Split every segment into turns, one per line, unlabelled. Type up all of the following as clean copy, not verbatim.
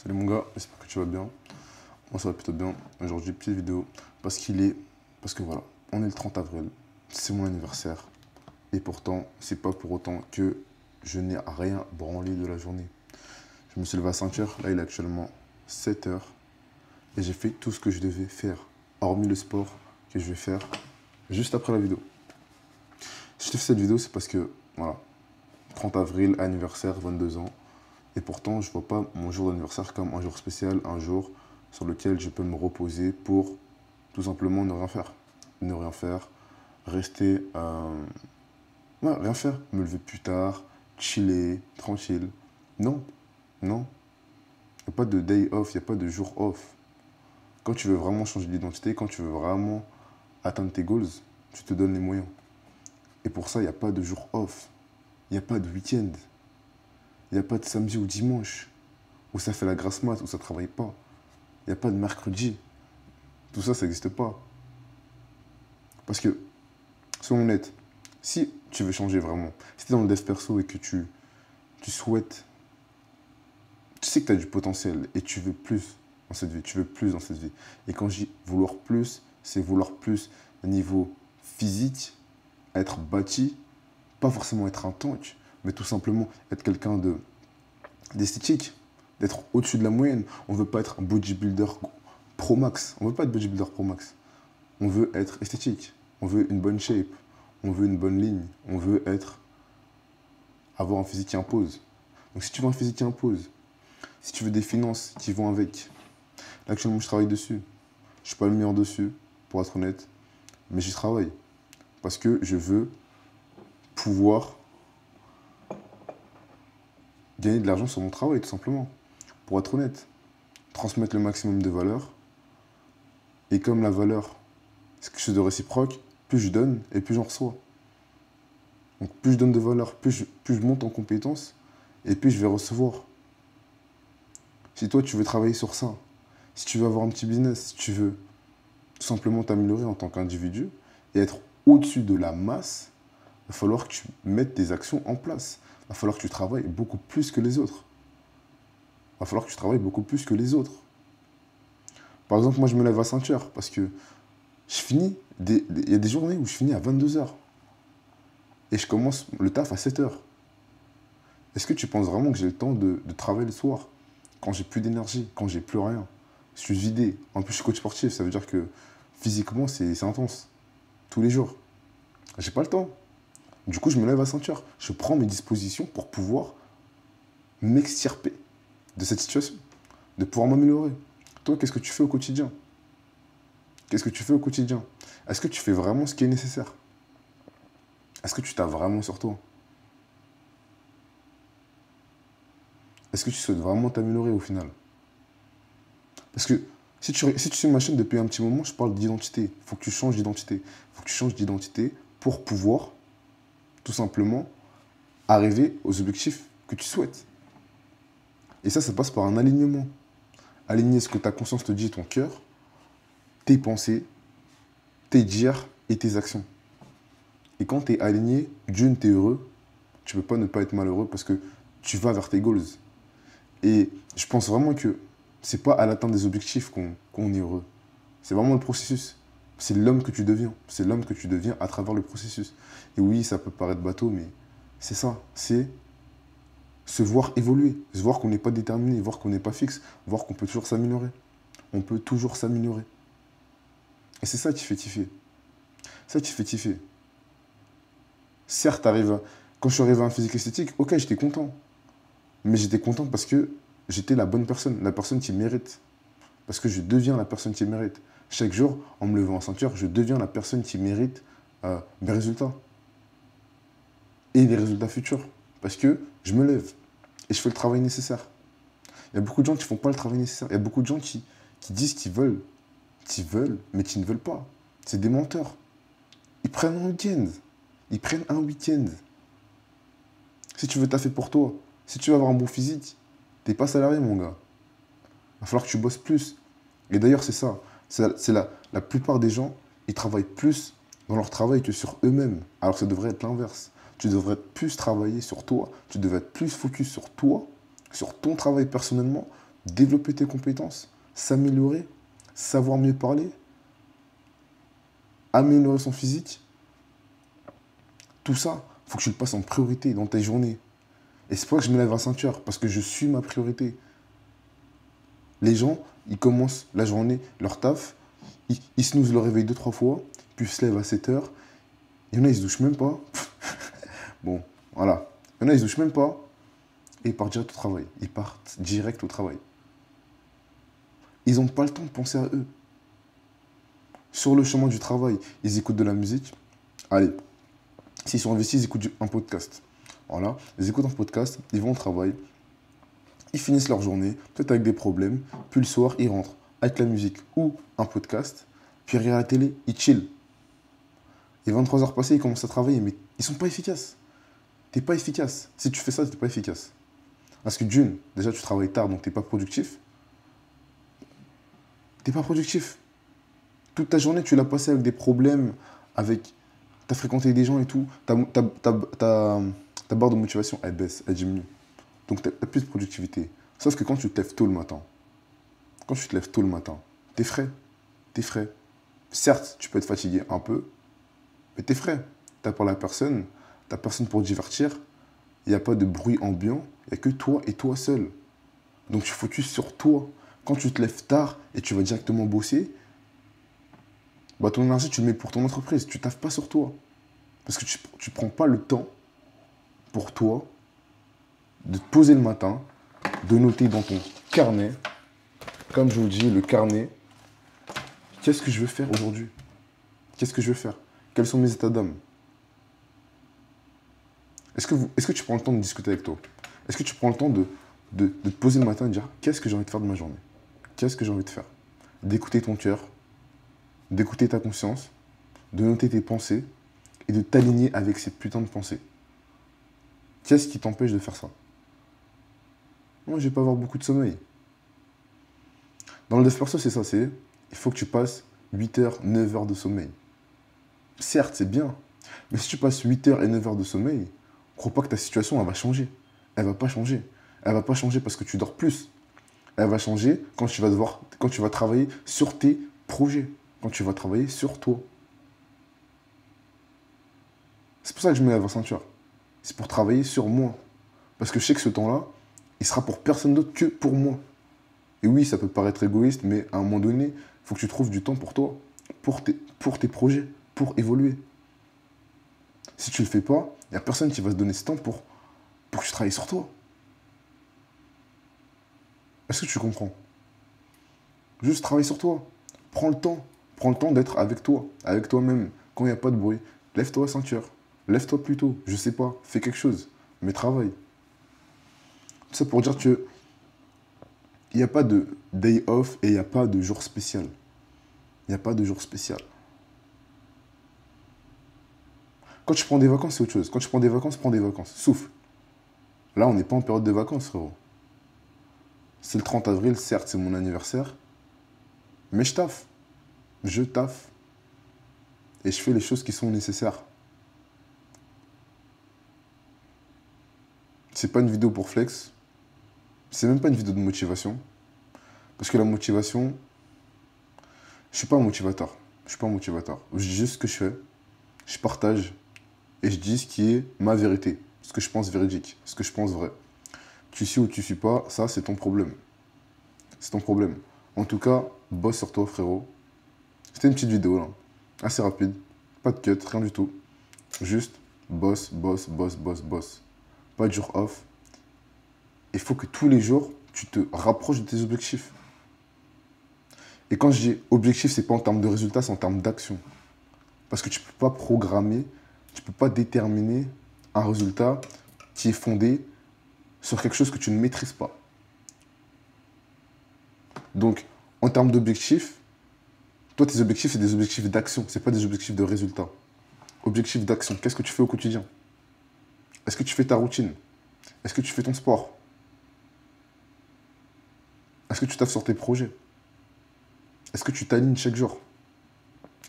Salut mon gars, j'espère que tu vas bien. Moi ça va plutôt bien. Aujourd'hui, petite vidéo parce que voilà, on est le 30 avril, c'est mon anniversaire. Et pourtant, c'est pas pour autant que je n'ai rien branlé de la journée. Je me suis levé à 5 heures, là il est actuellement 7 heures. Et j'ai fait tout ce que je devais faire, hormis le sport que je vais faire juste après la vidéo. Si je te fais cette vidéo, c'est parce que, voilà, 30 avril, anniversaire, 22 ans. Et pourtant, je ne vois pas mon jour d'anniversaire comme un jour spécial, un jour sur lequel je peux me reposer pour tout simplement ne rien faire. Ne rien faire, rester... ouais, rien faire. Me lever plus tard, chiller, tranquille. Non, non. Il n'y a pas de day off, il n'y a pas de jour off. Quand tu veux vraiment changer d'identité, quand tu veux vraiment atteindre tes goals, tu te donnes les moyens. Et pour ça, il n'y a pas de jour off. Il n'y a pas de week-end. Il n'y a pas de samedi ou dimanche où ça fait la grasse mat, où ça ne travaille pas. Il n'y a pas de mercredi. Tout ça, ça n'existe pas. Parce que, soyons honnêtes, si tu veux changer vraiment, si tu es dans le dev perso et que tu souhaites, tu sais que tu as du potentiel et tu veux plus dans cette vie, tu veux plus dans cette vie. Et quand je dis vouloir plus, c'est vouloir plus au niveau physique, être bâti, pas forcément être un tank, mais tout simplement être quelqu'un d'esthétique, d'être au-dessus de la moyenne. On ne veut pas être un bodybuilder pro max. On ne veut pas être bodybuilder pro max. On veut être esthétique. On veut une bonne shape. On veut une bonne ligne. On veut avoir un physique qui impose. Donc si tu veux un physique qui impose, si tu veux des finances qui vont avec, là actuellement je travaille dessus. Je ne suis pas le meilleur dessus, pour être honnête, mais j'y travaille. Parce que je veux pouvoir gagner de l'argent sur mon travail, tout simplement. Pour être honnête, transmettre le maximum de valeur. Et comme la valeur, c'est quelque chose de réciproque, plus je donne et plus j'en reçois. Donc plus je donne de valeur, plus je monte en compétences et plus je vais recevoir. Si toi tu veux travailler sur ça, si tu veux avoir un petit business, si tu veux tout simplement t'améliorer en tant qu'individu et être au-dessus de la masse, il va falloir que tu mettes des actions en place. Il va falloir que tu travailles beaucoup plus que les autres. Il va falloir que tu travailles beaucoup plus que les autres. Par exemple, moi je me lève à 5 heures parce que il y a des journées où je finis à 22 heures. Et je commence le taf à 7 heures. Est-ce que tu penses vraiment que j'ai le temps de travailler le soir, quand j'ai plus d'énergie, quand j'ai plus rien? Je suis vidé. En plus, je suis coach sportif, ça veut dire que physiquement, c'est intense. Tous les jours. J'ai pas le temps. Du coup, je me lève à 5 heures. Je prends mes dispositions pour pouvoir m'extirper de cette situation, de pouvoir m'améliorer. Toi, qu'est-ce que tu fais au quotidien? Qu'est-ce que tu fais au quotidien? Est-ce que tu fais vraiment ce qui est nécessaire? Est-ce que tu t'as vraiment sur toi? Est-ce que tu souhaites vraiment t'améliorer au final? Parce que si tu suis ma chaîne depuis un petit moment, je parle d'identité. Il faut que tu changes d'identité. Il faut que tu changes d'identité pour pouvoir, tout simplement, arriver aux objectifs que tu souhaites. Et ça passe par un alignement. Aligner ce que ta conscience te dit et ton cœur, tes pensées, tes dires et tes actions. Et quand tu es aligné, Dieu, tu es heureux, tu ne peux pas ne pas être malheureux parce que tu vas vers tes goals. Et je pense vraiment que c'est pas à l'atteinte des objectifs qu'on est heureux. C'est vraiment le processus. C'est l'homme que tu deviens. C'est l'homme que tu deviens à travers le processus. Et oui, ça peut paraître bateau, mais c'est ça. C'est se voir évoluer, se voir qu'on n'est pas déterminé, voir qu'on n'est pas fixe, voir qu'on peut toujours s'améliorer. On peut toujours s'améliorer. Et c'est ça qui fait kiffer. Ça qui fait kiffer. Certes, quand je suis arrivé à un physique esthétique, ok, j'étais content. Mais j'étais content parce que j'étais la bonne personne, la personne qui mérite. Parce que je deviens la personne qui mérite. Chaque jour, en me levant en 5 heures, je deviens la personne qui mérite mes résultats. Et les résultats futurs. Parce que je me lève et je fais le travail nécessaire. Il y a beaucoup de gens qui ne font pas le travail nécessaire. Il y a beaucoup de gens qui disent qu'ils veulent, mais qui ne veulent pas. C'est des menteurs. Ils prennent un week-end. Ils prennent un week-end. Si tu veux taffer pour toi, si tu veux avoir un bon physique, t'es pas salarié, mon gars. Il va falloir que tu bosses plus. Et d'ailleurs, c'est ça. La plupart des gens, ils travaillent plus dans leur travail que sur eux-mêmes. Alors que ça devrait être l'inverse. Tu devrais plus travailler sur toi. Tu devrais être plus focus sur toi, sur ton travail personnellement, développer tes compétences, s'améliorer, savoir mieux parler, améliorer son physique. Tout ça, il faut que tu le passes en priorité dans tes journées. Et c'est pour ça que je me lève à 5 heures, parce que je suis ma priorité. Les gens, ils commencent la journée, leur taf, ils snoozent le réveil 2-3 fois, puis ils se lèvent à 7 heures. Il y en a, ils se douchent même pas. Bon, voilà. Il y en a, ils se douchent même pas. Et ils partent direct au travail. Ils partent direct au travail. Ils n'ont pas le temps de penser à eux. Sur le chemin du travail, ils écoutent de la musique. Allez, s'ils sont investis, ils écoutent un podcast. Voilà, ils écoutent un podcast, ils vont au travail, ils finissent leur journée, peut-être avec des problèmes, puis le soir, ils rentrent avec la musique ou un podcast, puis ils regardent la télé, ils chillent. Et 23 heures passées, ils commencent à travailler, mais ils sont pas efficaces. T'es pas efficace. Si tu fais ça, t'es pas efficace. Parce que d'une, déjà tu travailles tard, donc t'es pas productif. T'es pas productif. Toute ta journée, tu l'as passée avec des problèmes, avec... T'as fréquenté des gens et tout. Ta barre de motivation, elle baisse, elle diminue. Donc t'as plus de productivité. Sauf que quand tu te lèves tôt le matin, t'es frais. T'es frais. Certes, tu peux être fatigué un peu, mais t'es frais. T'as pas la personne, t'as personne pour te divertir. Il n'y a pas de bruit ambiant, il n'y a que toi et toi seul. Donc tu focus sur toi. Quand tu te lèves tard et tu vas directement bosser, bah ton énergie, tu le mets pour ton entreprise. Tu taffes pas sur toi. Parce que tu ne prends pas le temps pour toi de te poser le matin, de noter dans ton carnet, comme je vous le dis, le carnet, qu'est-ce que je veux faire aujourd'hui? Qu'est-ce que je veux faire? Quels sont mes états d'âme? Est-ce que tu prends le temps de discuter avec toi? Est-ce que tu prends le temps de te poser le matin et de dire qu'est-ce que j'ai envie de faire de ma journée? Qu'est-ce que j'ai envie de faire? D'écouter ton cœur, d'écouter ta conscience, de noter tes pensées et de t'aligner avec ces putains de pensées. Qu'est-ce qui t'empêche de faire ça? Moi, je vais pas avoir beaucoup de sommeil. Dans le dev perso, c'est ça, il faut que tu passes 8 heures, 9 heures de sommeil. Certes, c'est bien, mais si tu passes 8 heures et 9 heures de sommeil, crois pas que ta situation, elle va changer. Elle va pas changer. Elle va pas changer parce que tu dors plus. Elle va changer quand tu vas travailler sur tes projets, quand tu vas travailler sur toi. C'est pour ça que je me lève à 5 heures. C'est pour travailler sur moi. Parce que je sais que ce temps-là, il sera pour personne d'autre que pour moi. Et oui, ça peut paraître égoïste, mais à un moment donné, il faut que tu trouves du temps pour toi, pour tes projets, pour évoluer. Si tu ne le fais pas, il n'y a personne qui va se donner ce temps pour que tu travailles sur toi. Est-ce que tu comprends? Juste travaille sur toi. Prends le temps. Prends le temps d'être avec toi, avec toi-même, quand il n'y a pas de bruit. Lève-toi à 5 heures. Lève-toi plus tôt. Je sais pas. Fais quelque chose. Mais travaille. Tout ça pour dire que il n'y a pas de day off et il n'y a pas de jour spécial. Il n'y a pas de jour spécial. Quand tu prends des vacances, c'est autre chose. Quand tu prends des vacances, prends des vacances. Souffle. Là, on n'est pas en période de vacances, frérot. C'est le 30 avril, certes, c'est mon anniversaire. Mais je taffe. Je taffe. Et je fais les choses qui sont nécessaires. C'est pas une vidéo pour flex. C'est même pas une vidéo de motivation. Parce que la motivation, je suis pas un motivateur. Je suis pas un motivateur. Je dis juste ce que je fais. Je partage. Et je dis ce qui est ma vérité. Ce que je pense véridique. Ce que je pense vrai. Tu suis ou tu suis pas, ça c'est ton problème. C'est ton problème. En tout cas, bosse sur toi, frérot. C'était une petite vidéo là. Assez rapide. Pas de cut, rien du tout. Juste bosse, bosse, bosse, bosse, bosse. Pas de jour off. Il faut que tous les jours, tu te rapproches de tes objectifs. Et quand je dis objectif, c'est pas en termes de résultats, c'est en termes d'action. Parce que tu peux pas programmer, tu peux pas déterminer un résultat qui est fondé sur quelque chose que tu ne maîtrises pas. Donc, en termes d'objectifs, toi, tes objectifs, c'est des objectifs d'action, c'est pas des objectifs de résultat. Objectif d'action, qu'est-ce que tu fais au quotidien? Est-ce que tu fais ta routine? Est-ce que tu fais ton sport? Est-ce que tu taffes sur tes projets? Est-ce que tu t'alignes chaque jour?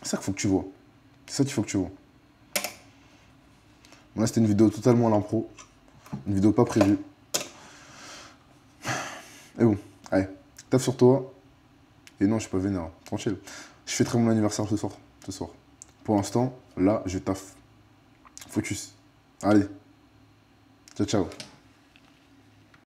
C'est ça qu'il faut que tu vois. C'est ça qu'il faut que tu vois. Bon, là, c'était une vidéo totalement à l'impro. Une vidéo pas prévue. Et bon, allez. Taffe sur toi. Et non, je suis pas vénère, tranquille. Je fêterai mon anniversaire ce soir. Ce soir. Pour l'instant, là, je taffe. Focus. Allez. Ciao, ciao.